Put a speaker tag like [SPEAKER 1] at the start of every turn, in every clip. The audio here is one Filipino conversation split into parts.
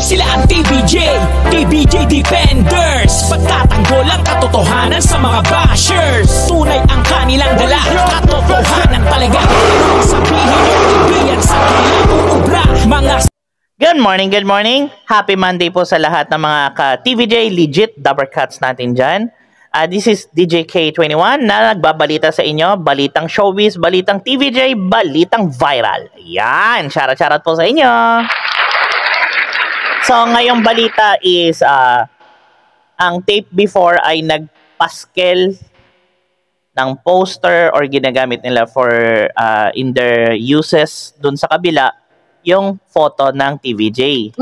[SPEAKER 1] Sila ang TBJ Defenders. Pagtatanggol ang katotohanan sa mga bashers. Tunay ang kanilang dala, katotohanan talaga. Sabihin nyo, ibiyan sa kanilang uubra.
[SPEAKER 2] Good morning. Happy Monday po sa lahat ng mga ka-TVJ legit Dabber Cats natin dyan. This is DJ K21 na nagbabalita sa inyo. Balitang showbiz, balitang TVJ, balitang viral. Yan, shoutout po sa inyo. So, ngayong balita is ang tape before ay nagpaskel ng poster or ginagamit nila for in their uses dun sa kabila yung photo ng TVJ.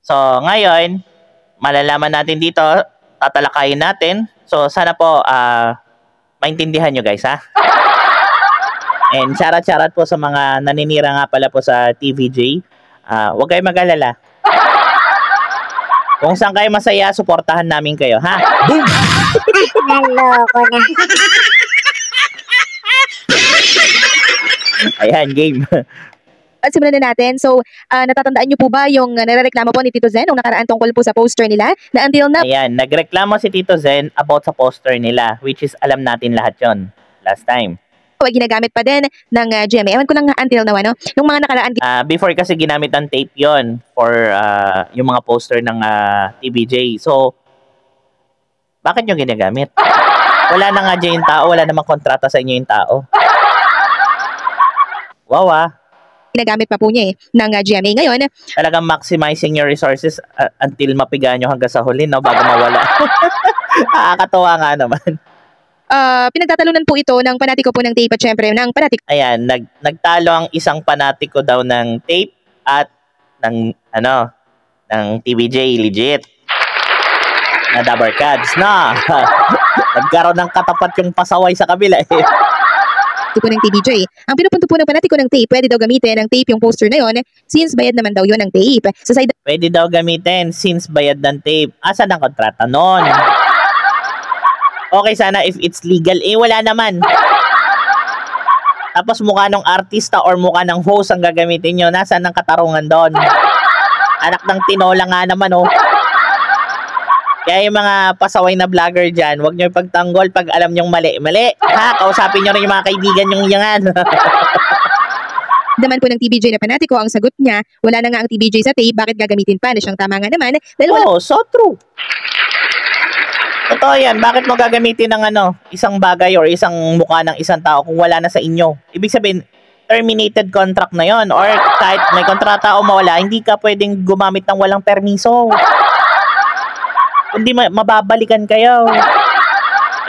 [SPEAKER 2] So, ngayon, malalaman natin dito, tatalakayin natin. So, sana po maintindihan nyo guys, ha? And shoutout po sa mga naninira nga pala po sa TVJ. Huwag kayo mag-alala. Kung saan kayo masaya, suportahan namin kayo, ha? Boom!
[SPEAKER 3] Naloko na.
[SPEAKER 2] Ayan, game.
[SPEAKER 3] At simulan na natin. So, natatandaan niyo po ba yung narereklamo po ni Tito Zen nung nakaraan tungkol po sa poster nila? Na until now...
[SPEAKER 2] Ayan, nagreklamo si Tito Zen about sa poster nila, which is alam natin lahat yon last time.
[SPEAKER 3] Ginagamit pa din ng GMA. Ewan ko lang until now, ano? Nung mga nakaraan...
[SPEAKER 2] before kasi ginamit ang tape yon for yung mga poster ng TVJ. So, bakit nyo ginagamit? Wala na nga dyan yung tao. Wala namang kontrata sa inyo yung tao. Wow,
[SPEAKER 3] Ginagamit pa po niya ng GMA. Ngayon,
[SPEAKER 2] talagang maximizing your resources until mapiga nyo hanggang sa huli, no? Bago mawala. Nakakatawa nga naman.
[SPEAKER 3] Pinagtatalunan po ito ng panatiko po ng tape at syempre ng panatiko.
[SPEAKER 2] Ayan, nagtalo ang isang panatiko daw ng tape at ng TVJ legit na Dabber Cats na nagkaroon ng katapat yung pasaway sa kabila
[SPEAKER 3] po ng TVJ. Ang pinupunto po ng panatiko ng tape, pwede daw gamitin ng tape yung poster na yon since bayad naman daw yun ng tape. Sa side...
[SPEAKER 2] Pwede daw gamitin since bayad ng tape. Asan ang kontrata nun? Okay sana if it's legal. Wala naman. Tapos mukha ng artista or mukha ng host ang gagamitin nyo. Nasaan ang katarungan doon? Anak ng tinola nga naman, oh. Kaya yung mga pasaway na vlogger dyan, huwag nyo ipagtanggol pag alam nyong mali. Ha? Kausapin nyo rin yung mga kaibigan nyong yan.
[SPEAKER 3] Daman po ng TVJ na panatiko, ang sagot niya, wala na nga ang TVJ sa tape, bakit gagamitin pa? Na siyang tama nga naman. Dahil
[SPEAKER 2] so true. Totoo yan. Bakit mo gagamitin ng isang bagay or isang mukha ng isang tao kung wala na sa inyo? Ibig sabihin, terminated contract na yon or kahit may kontrata o mawala, hindi ka pwedeng gumamit ng walang permiso. Hindi mababalikan kayo.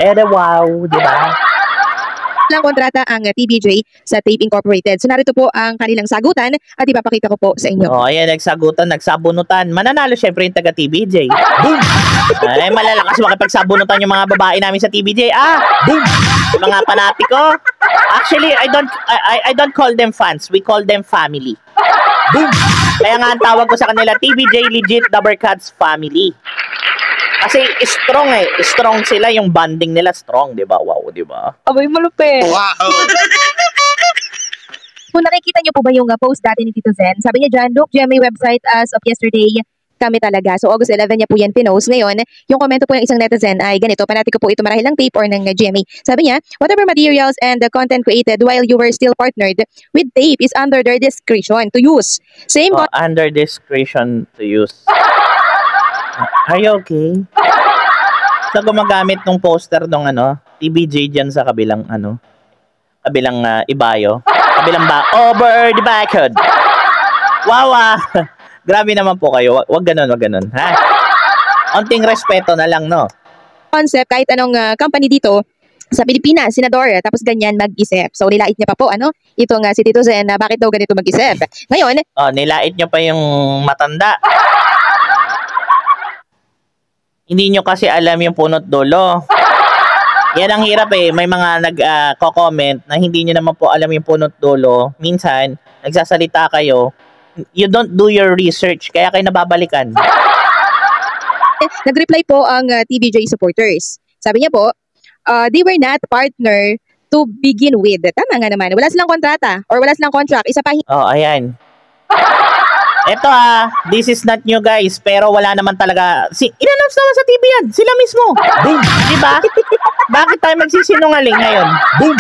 [SPEAKER 2] Wow, di ba?
[SPEAKER 3] Lang kontrata ang TVJ sa Tape Incorporated. So narito po ang kanilang sagutan at ipapakita ko po sa inyo.
[SPEAKER 2] Ayan, nagsabunutan. Mananalo syempre yung taga TVJ. Boom! Ay, malalakas makipagsabunutan yung mga babae namin sa TVJ. Boom! Yung mga panatiko. Actually, I don't call them fans. We call them family. Boom! Kaya nga ang tawag ko sa kanila, TVJ legit Dabber Cats family. Kasi strong strong sila, yung bonding nila strong, 'di ba? Wow, 'di ba?
[SPEAKER 3] Abay malupit.
[SPEAKER 2] Wow.
[SPEAKER 3] Kung nakikita niyo po ba yung post dati ni Tito Zen, sabi niya diyan, look, GMA website as of yesterday, kami talaga. So August 11 niya po yan pinost. Ngayon, yung komento po ng isang netizen ay ganito, panatiko po ito marahil ng tape or ng GMA. Sabi niya, whatever materials and the content created while you were still partnered with tape is under their discretion to use.
[SPEAKER 2] Under discretion to use. Are you okay? So gumagamit ng poster ng TVJ dyan sa kabilang ibayo. Kabilang over the backhood. Wow. Grabe naman po kayo. Wag ganun, ha? Onting respeto na lang, no?
[SPEAKER 3] Concept kahit anong company dito sa Pilipinas, senador, tapos ganyan mag-isip. So nilait niya pa po itong si Tito Zen na bakit daw ganito mag-isip. Ngayon,
[SPEAKER 2] nilait niyo pa yung matanda. Hindi nyo kasi alam yung punot dulo. Yan ang hirap May mga nag-comment na hindi nyo naman po alam yung punot dulo. Minsan, nagsasalita kayo, you don't do your research, kaya kayo nababalikan.
[SPEAKER 3] Nag-reply po ang TVJ supporters. Sabi niya po, they were not partner to begin with. Tama nga naman. Wala silang kontrata or wala silang contract. Isa pa.
[SPEAKER 2] Ayan. Eto this is not new guys, pero wala naman talaga. In-announce naman sa TV yan, sila mismo. Boom! Diba? Bakit tayo magsisinungaling ngayon? Boom!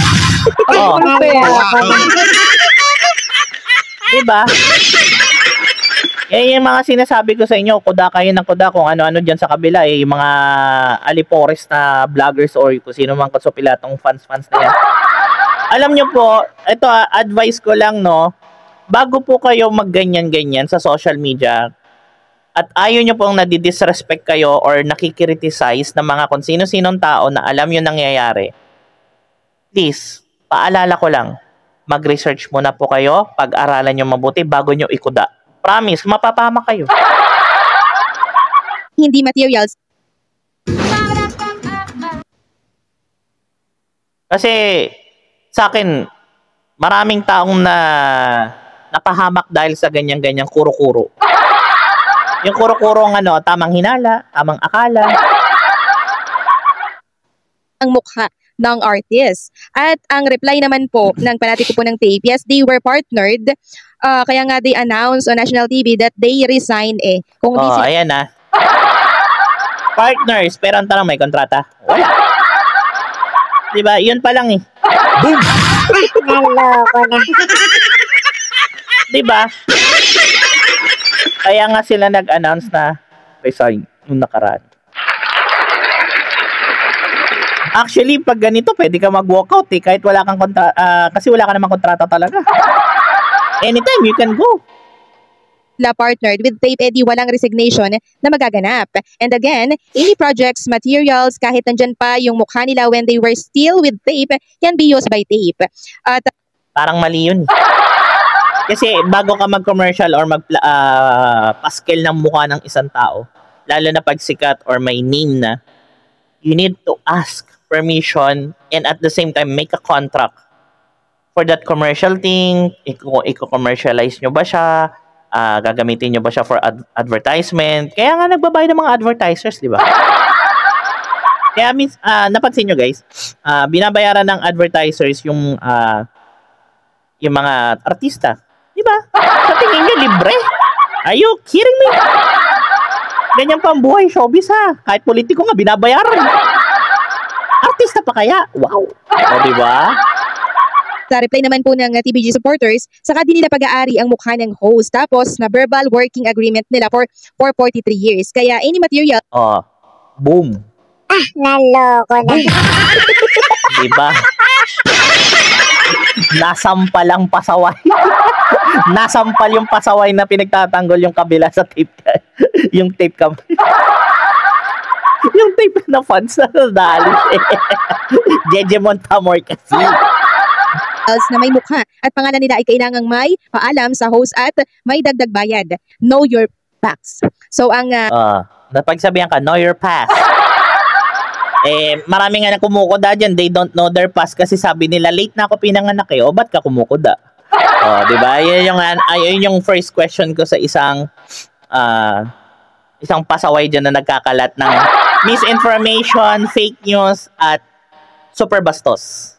[SPEAKER 2] Oh. Diba? Yung mga sinasabi ko sa inyo, kuda kayo ng kuda kung ano-ano dyan sa kabila, yung mga alipores na vloggers or kung sino man kasupilatong fans na yan. Alam nyo po, ito advice ko lang, no, bago po kayo magganyan-ganyan sa social media at ayaw nyo pong nadidisrespect kayo or nakikriticize ng mga kung sino-sinong tao na alam nyo nangyayari, please, paalala ko lang, mag-research muna po kayo, pag-aralan nyo mabuti bago nyo ikuda. Promise, mapapama kayo.
[SPEAKER 3] Hindi materials.
[SPEAKER 2] Kasi sa akin, maraming taong napahamak dahil sa ganyan-ganyang kuro-kuro. Yung kuro-kuro tamang hinala, tamang akala.
[SPEAKER 3] Ang mukha ng artist. At ang reply naman po ng panatiko po ng tape, yes, they were partnered. Kaya nga they announced on national TV that they resign Kung di
[SPEAKER 2] ayan partners, pero ang tanong may kontrata? Wala. Diba? Yun pa lang Boom!
[SPEAKER 4] Naloko na.
[SPEAKER 2] Diba? Kaya nga sila nag-announce na resign nung nakaraan. Actually, pag ganito, pwede ka mag-walkout kahit wala kang kasi wala ka namang kontrata talaga. Anytime, you can go.
[SPEAKER 3] La partnered with Tape Eddie, walang resignation na magaganap. And again, any projects, materials, kahit nandyan pa yung mukha nila when they were still with Tape, can be used by Tape. At
[SPEAKER 2] parang mali yun. Kasi bago ka mag-commercial or paskel ng mukha ng isang tao, lalo na pag sikat or may name na, you need to ask permission and at the same time make a contract for that commercial thing. Iko-commercialize nyo ba siya? Gagamitin nyo ba siya for advertisement? Kaya nga nagbabayad ng mga advertisers, di ba? Kaya napansin nyo guys, binabayaran ng advertisers yung mga artista. Di ba? Sa tingin nyo, libre? Are you kidding me? Ganyan pa ang buhay showbiz Kahit politiko nga, binabayaran. Artista pa kaya? Wow! O, di ba?
[SPEAKER 3] sa reply naman po ng TBG supporters, saka din nila pag-aari ang mukha ng host. Tapos na verbal working agreement nila for 43 years. Kaya any material.
[SPEAKER 2] Boom.
[SPEAKER 4] Naloko na.
[SPEAKER 2] Diba? Nasampal ang pasaway. Nasampal yung pasaway na pinagtatanggol yung kabila sa tape. Yung tape yung tape na fans na nadali. Jeje Montamor kasi.
[SPEAKER 3] Na may mukha at pangalan nila ay kailangang may paalam sa host at may dagdag bayad. Know your facts. So ang
[SPEAKER 2] napagsabihan ka, know your past. Marami nga na kumukuda dyan, they don't know their past kasi sabi nila, late na ako pinanganak o ba't ka kumukuda? Diba? Yun yung first question ko sa isang pasaway dyan na nagkakalat ng misinformation, fake news, at super bastos.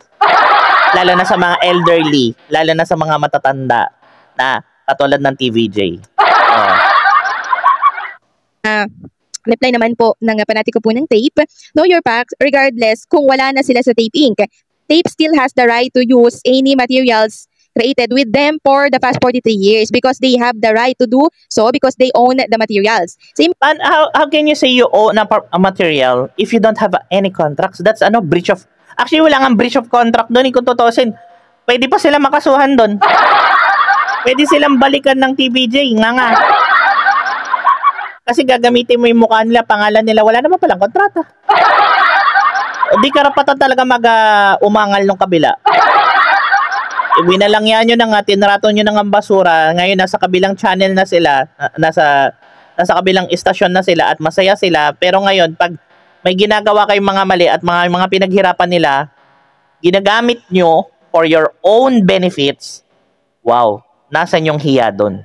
[SPEAKER 2] Lalo na sa mga elderly, lalo na sa mga matatanda na katulad ng TVJ.
[SPEAKER 3] Reply naman po ng panatiko po ng tape, know your facts regardless kung wala na sila sa Tape Inc. Tape still has the right to use any materials created with them for the past 43 years because they have the right to do so because they own the materials. Same.
[SPEAKER 2] And how can you say you own a material if you don't have any contracts? That's breach of... Actually, wala nga breach of contract doon. Kung tutusin, pwede pa sila makasuhan doon. Pwede silang balikan ng TVJ. Nga. Kasi gagamitin mo yung mukha nila, pangalan nila, wala naman palang kontrata. Di karapatan talaga umangal ng kabila. Binalangyan nyo na nga, tinrato nyo na nga basura. Ngayon, nasa kabilang channel na sila, nasa kabilang istasyon na sila at masaya sila. Pero ngayon, pag may ginagawa kayong mga mali at mga pinaghirapan nila, ginagamit nyo for your own benefits, wow, nasan yung hiya doon?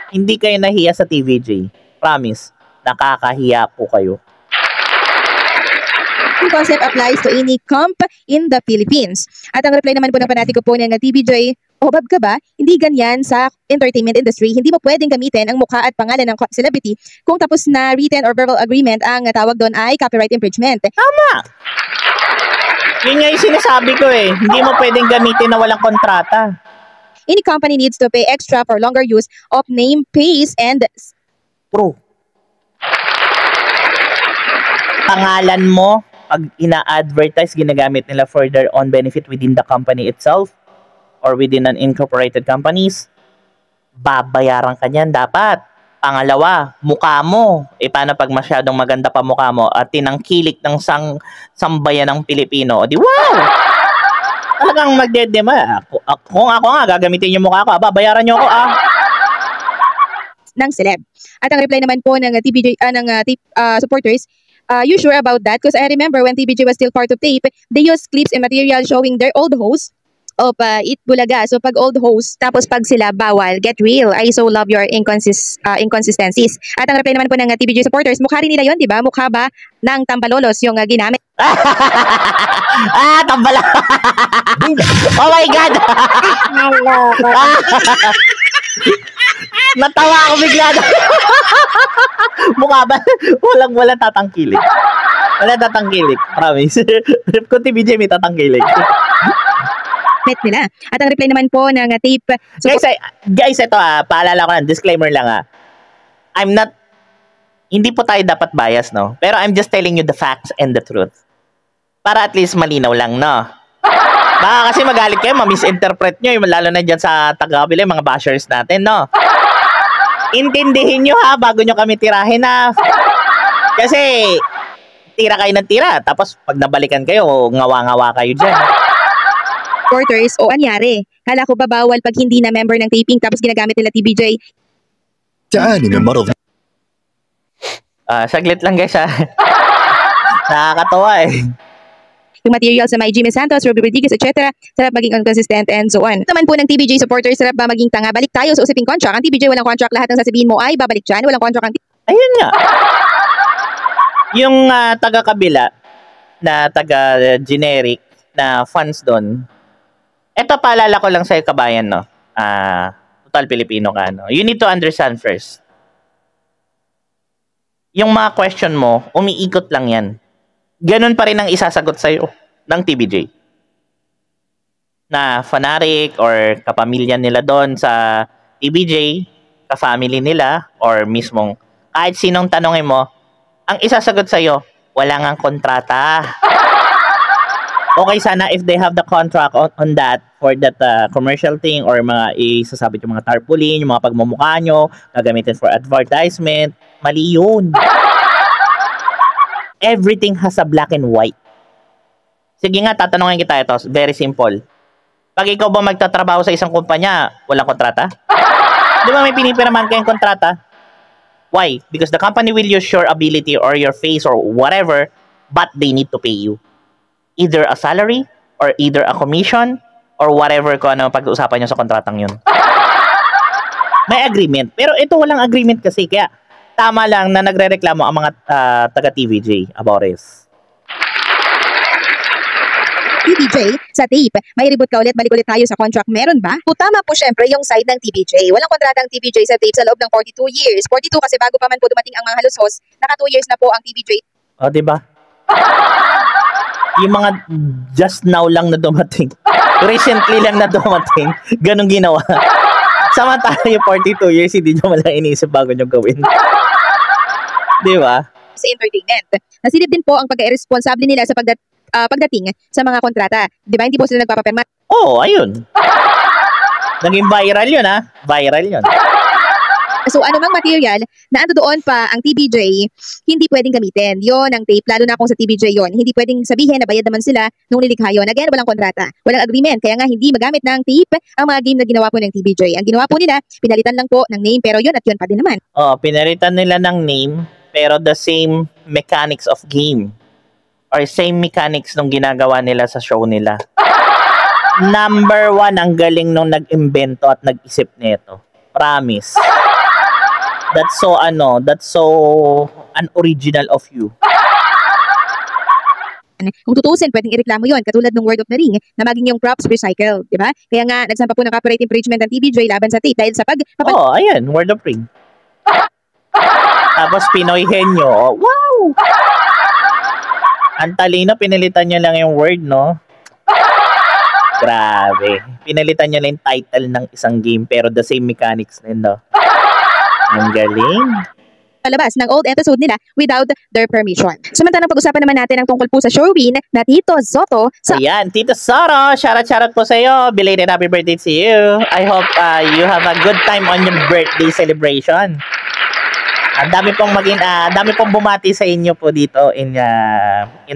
[SPEAKER 2] Hindi kayo nahiya sa TVJ. Promise, nakakahiya po kayo.
[SPEAKER 3] The concept applies to any camp in the Philippines. At ang reply naman po ng panatiko po ng TVJ, Hubab ka ba? Hindi ganyan sa entertainment industry. Hindi mo pwedeng gamitin ang mukha at pangalan ng celebrity kung tapos na written or verbal agreement ang tawag doon ay copyright infringement.
[SPEAKER 2] Tama! Yun nga yung sinasabi ko eh. Hindi mo pwedeng gamitin na walang kontrata.
[SPEAKER 3] Any company needs to pay extra for longer use of name, face, and
[SPEAKER 2] True. Pangalan mo, pag ina-advertise, ginagamit nila for their own benefit within the company itself or within an incorporated companies, babayaran ka niyan dapat. Pangalawa, mukha mo. E paano pag masyadong maganda pa mukha mo at tinangkilik ng sambayan ng Pilipino? O di wow! Talagang magdedema. Kung ako nga, gagamitin yung mukha ko, babayaran niyo ako
[SPEAKER 3] ng celeb. At ang reply naman po ng TBJ, supporters, you sure about that? Because I remember when TBJ was still part of TAPE, they used clips and material showing their old hosts of Eat Bulaga. So pag old host, tapos pag sila bawal, get real. I so love your inconsistencies. At ang reply naman po ng TBJ supporters, mukha rin nila yun, di ba? Mukha ba ng tambalolos yung ginamit?
[SPEAKER 2] Tambala! Oh my God!
[SPEAKER 4] Naloko na.
[SPEAKER 2] Natawa ako bigla. Mukha ba? Walang tatangkilik. Wala tatangkilik. Promise. Kung TBJ may tatangkilik.
[SPEAKER 3] Met nila. At ang reply naman po ng TAPE.
[SPEAKER 2] Guys, ito paalala ko lang, disclaimer lang hindi po tayo dapat bias, no? Pero I'm just telling you the facts and the truth. Para at least malinaw lang, no? Baka kasi magalit kayo, ma-misinterpret nyo, lalo na dyan sa taga-kabila, mga bashers natin, no? Intindihin nyo bago nyo kami tirahin Kasi, tira kayo ng tira, tapos pag nabalikan kayo, ngawa-ngawa kayo dyan.
[SPEAKER 3] Supporters, anyari? Kala ko ba bawal pag hindi na member ng taping tapos ginagamit nila TBJ?
[SPEAKER 5] تعال نمرض.
[SPEAKER 2] Saglit lang guys Nakakatawa
[SPEAKER 3] Yung materials sa may Jimmy Santos, Ruby Rodriguez, etc. Sarap maging inconsistent and so on. Naman po ng TBJ supporters, sarap ba maging tanga? Balik tayo sa usaping contract. Ang TBJ walang contract, lahat ng sasabihin mo ay babalik dyan. Walang contract ang
[SPEAKER 2] Ayun nga. Yung taga-kabila na taga-generic na fans doon, eto paalala ko lang sa'yo kabayan, no? Total Pilipino ka, no? You need to understand first. Yung mga question mo, umiikot lang yan. Ganun pa rin ang isasagot sa'yo ng TBJ. Na fanatic or kapamilya nila doon sa TBJ, ka-family nila, or mismong kahit sinong tanongin mo, ang isasagot sa'yo, wala ngang kontrata. Okay sana if they have the contract on that for that commercial thing or mga isasabit yung mga tarpaulin, yung mga pagmumukha nyo, gagamitin for advertisement. Mali yun. Everything has a black and white. Sige nga, tatanungin kita ito. Very simple. Pag ikaw ba magtatrabaho sa isang kumpanya, walang kontrata? Di ba may pinipirmahan kayong kontrata? Why? Because the company will use your ability or your face or whatever, but they need to pay you. Either a salary or either a commission or whatever kung ano pag-uusapan nyo sa kontratang yun. May agreement. Pero ito walang agreement kasi. Kaya tama lang na nagre-reklamo ang mga taga-TVJ about this.
[SPEAKER 3] TBJ, sa tape, may reboot ka ulit, balik ulit tayo sa contract. Meron ba? Tama po syempre yung side ng TBJ. Walang kontratang TBJ sa tape sa loob ng 42 years. 42 kasi bago pa man po dumating ang mga halusos, naka 2 years na po ang TBJ.
[SPEAKER 2] O, diba? Yung mga just now lang na dumating, recently lang na dumating, ganun ginawa. Samantala yung 42 years, hindi nyo malang iniisip bago nyo gawin. Di ba?
[SPEAKER 3] Sa entertainment. Nasilip din po ang pagka-irresponsable nila sa pagdating sa mga kontrata. Di ba? Hindi po sila nagpapapirma.
[SPEAKER 2] Oo, ayun. Naging viral yun, Viral yun.
[SPEAKER 3] So anumang material na ando doon pa ang TBJ, hindi pwedeng gamitin. Yon ang tape, lalo na kung sa TBJ yon. Hindi pwedeng sabihin na bayad naman sila nung nilikha yun. Again, walang kontrata. Walang agreement. Kaya nga hindi magamit ng tape ang mga game na ginawa po ng TBJ. Ang ginawa po nila, pinalitan lang po ng name, pero yun at yun pa din naman.
[SPEAKER 2] Pinalitan nila ng name, pero the same mechanics of game. Or same mechanics nung ginagawa nila sa show nila. Number 1, ang galing nung nag-imbento at nag-isip nito. Promise. That's so unoriginal of you.
[SPEAKER 3] Kung tutusin, pwedeng ireklamo yon katulad ng Word of the Ring na maging yung props recycled, di ba? Kaya nga, nagsampa po ng copyright infringement ng TVJ laban sa tape dahil sa
[SPEAKER 2] Oh, ayan, Word of Ring. Tapos Pinoy Henyo. Wow! Ang talino, pinalitan nyo lang yung word, no? Grabe. Pinalitan nyo lang yung title ng isang game pero the same mechanics din, no? Ang galing.
[SPEAKER 3] palabas ng old episode nila without their permission. Samantalang pag-usapan naman natin ang tungkol po sa Showreen na Tito Soto sa
[SPEAKER 2] Ayan, Tito Soto, shoutout po sa iyo. Belated happy birthday to you. I hope you have a good time on your birthday celebration. Ang dami pong bumati sa inyo po dito in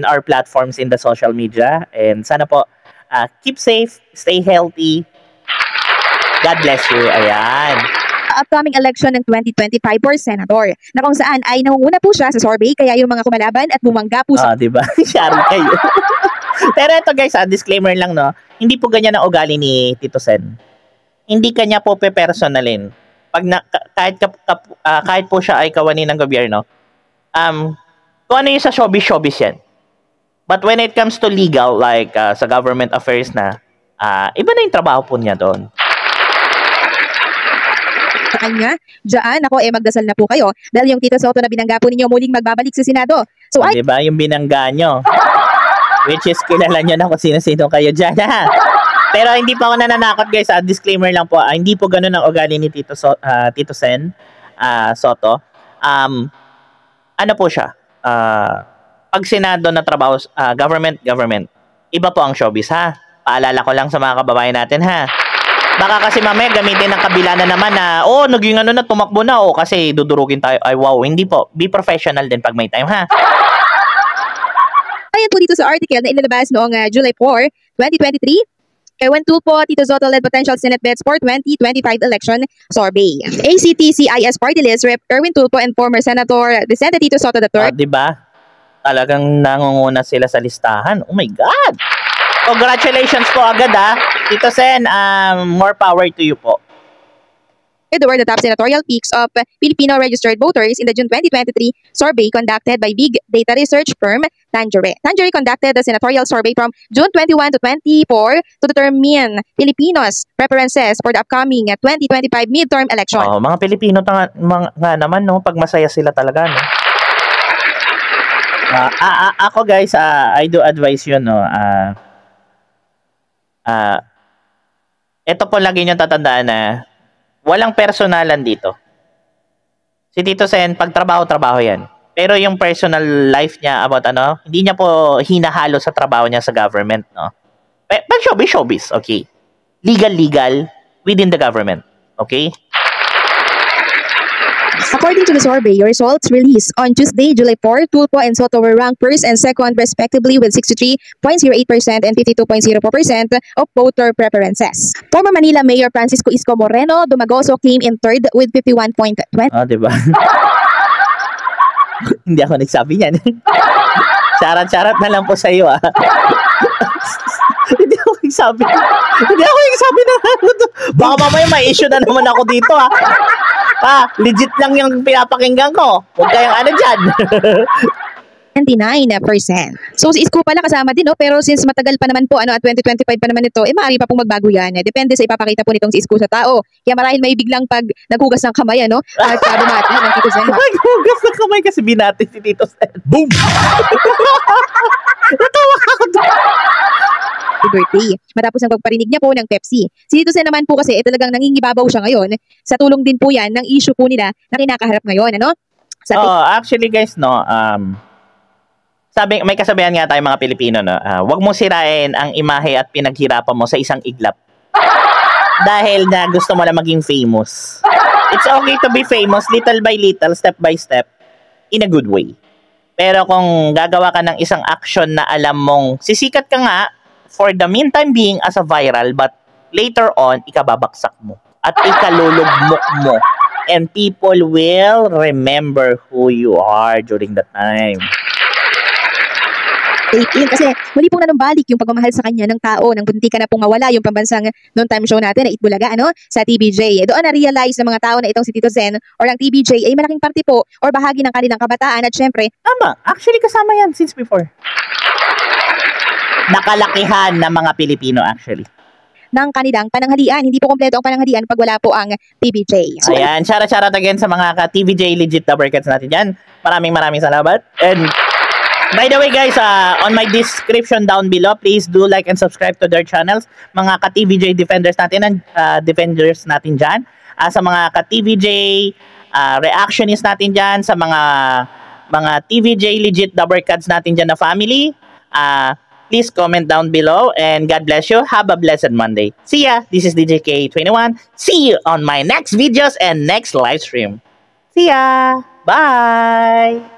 [SPEAKER 2] our platforms in the social media. And sana po keep safe, stay healthy. God bless you. Ayan.
[SPEAKER 3] upcoming election ng 2025 for Senator na kung saan ay nangunguna po siya sa survey kaya yung mga kumalaban at bumangga po sa
[SPEAKER 2] diba? Shari kayo. Pero ito guys, disclaimer lang, no? Hindi po ganyan ang ugali ni Tito Sen. Hindi kanya po pe-personalin. Pag kahit po siya ay kawani ng gobyerno, kung ano yung sa showbiz yan. But when it comes to legal, like sa government affairs na, iba na yung trabaho po niya doon.
[SPEAKER 3] kanya. Diyan ako magdasal na po kayo dahil yung Tito Soto na binangga po ninyo muling magbabalik sa Senado. So
[SPEAKER 2] diba yung binangga nyo? Which is kilala nyo na kung sino-sino kayo dyan, ha? Pero hindi pa ako nananakot guys, disclaimer lang po, hindi po ganun ang ugali ni Tito Sen Soto. Ano po siya? Pag Senado na trabaho, government, iba po ang showbiz, ha? Paalala ko lang sa mga kababayan natin, ha? Baka kasi mamaya gamitin ng kabila na naman na, naging na, tumakbo na, kasi dudurugin tayo. Ay, wow, hindi po. Be professional din pag may time, ha?
[SPEAKER 3] Ayan po dito sa article na ilalabas noong July 4, 2023. Ewan po, Tito Soto led potential Senate bets for 2025 election survey. ACT-CIS party list Rep. Erwin Tulfo and former Senator Vicente Tito Soto III.
[SPEAKER 2] Diba? Talagang nangunguna sila sa listahan. Oh my God! Congratulations po agad, Tito Sen, more power to you po.
[SPEAKER 3] They were the top senatorial picks of Filipino registered voters in the June 2023 survey conducted by big data research firm Tangeray. Tangeray conducted the senatorial survey from June 21 to 24 to determine Filipinos' preferences for the upcoming 2025 midterm election.
[SPEAKER 2] Mga Pilipino nga naman, no? Pag masaya sila talaga, no? Ako guys, I do advise you, no? Ito po lagi nyo tatandaan na walang personalan dito. Si Tito Sen, pag trabaho yan. Pero yung personal life niya about hindi niya po hinahalo sa trabaho niya sa government, no? Pag showbiz, okay. Legal, within the government, okay?
[SPEAKER 3] According to the survey, results released on Tuesday, July 4, Tulfo and Soto were ranked first and second respectively with 63.08% and 52.04% of voter preferences. Former Manila Mayor Francisco Isko Moreno Dumagoso came in third with 51.20%.
[SPEAKER 2] Diba? Hindi ako nagsabi niyan. Charat na lang po sa iyo, Hindi ako nagsabi na. Baka mamaya may issue na naman ako dito, legit lang yung pinapakinggan ko. Huwag kayong dyan.
[SPEAKER 3] 29%. So si Isko pala kasama din, pero since matagal pa naman po, at 2025 pa naman ito, maaari pa pong magbago yan. Depende sa ipapakita po nitong si Isko sa tao. Kaya marahil may biglang pag naghugas ng kamay, at bumati ng Tito Sen.
[SPEAKER 2] Naghugas ng kamay kasi binati si Tito Sen. Boom! Natawa ako doon.
[SPEAKER 3] Birthday. Matapos ang pagparinig niya po ng Pepsi. Si Tito Sen naman po kasi talagang nangingibabaw siya ngayon. Sa tulong din po yan ng issue po nila na kinakaharap ngayon,
[SPEAKER 2] actually guys, may kasabihan nga tayo mga Pilipino, huwag mo sirain ang imahe at pinaghirapan mo sa isang iglap. Dahil na gusto mo na maging famous. It's okay to be famous little by little, step by step, in a good way. Pero kung gagawa ka ng isang action na alam mong sisikat ka nga, for the meantime being as a viral, but later on, ikababaksak mo. At ikalulugmok mo. And people will remember who you are during that time.
[SPEAKER 3] Kasi muli pong nanumbalik yung pagmamahal sa kanya ng tao nang bunti ka na pong mawala yung pambansang noon time show natin na Itbulaga, sa TVJ. Doon na-realize ng mga tao na itong si Tito Sen or ang TVJ ay malaking parte po or bahagi ng kanilang kabataan at syempre,
[SPEAKER 2] tama, actually kasama yan since before. nakalakihan ng mga Pilipino actually.
[SPEAKER 3] ng kanilang pananghalian. Hindi po kompleto ang pananghalian pag wala po ang TVJ. So,
[SPEAKER 2] Ayan, shout again sa mga ka-TVJ legit Dabarkats natin dyan. Maraming salamat. And by the way guys, on my description down below, please do like and subscribe to their channels. Mga ka-TVJ defenders natin, defenders natin dyan. Sa mga ka-TVJ reactionist natin dyan, sa mga TVJ legit Dabarkats natin dyan na family, please comment down below and God bless you. Have a blessed Monday. See ya. This is DJ K21. See you on my next videos and next live stream. See ya. Bye.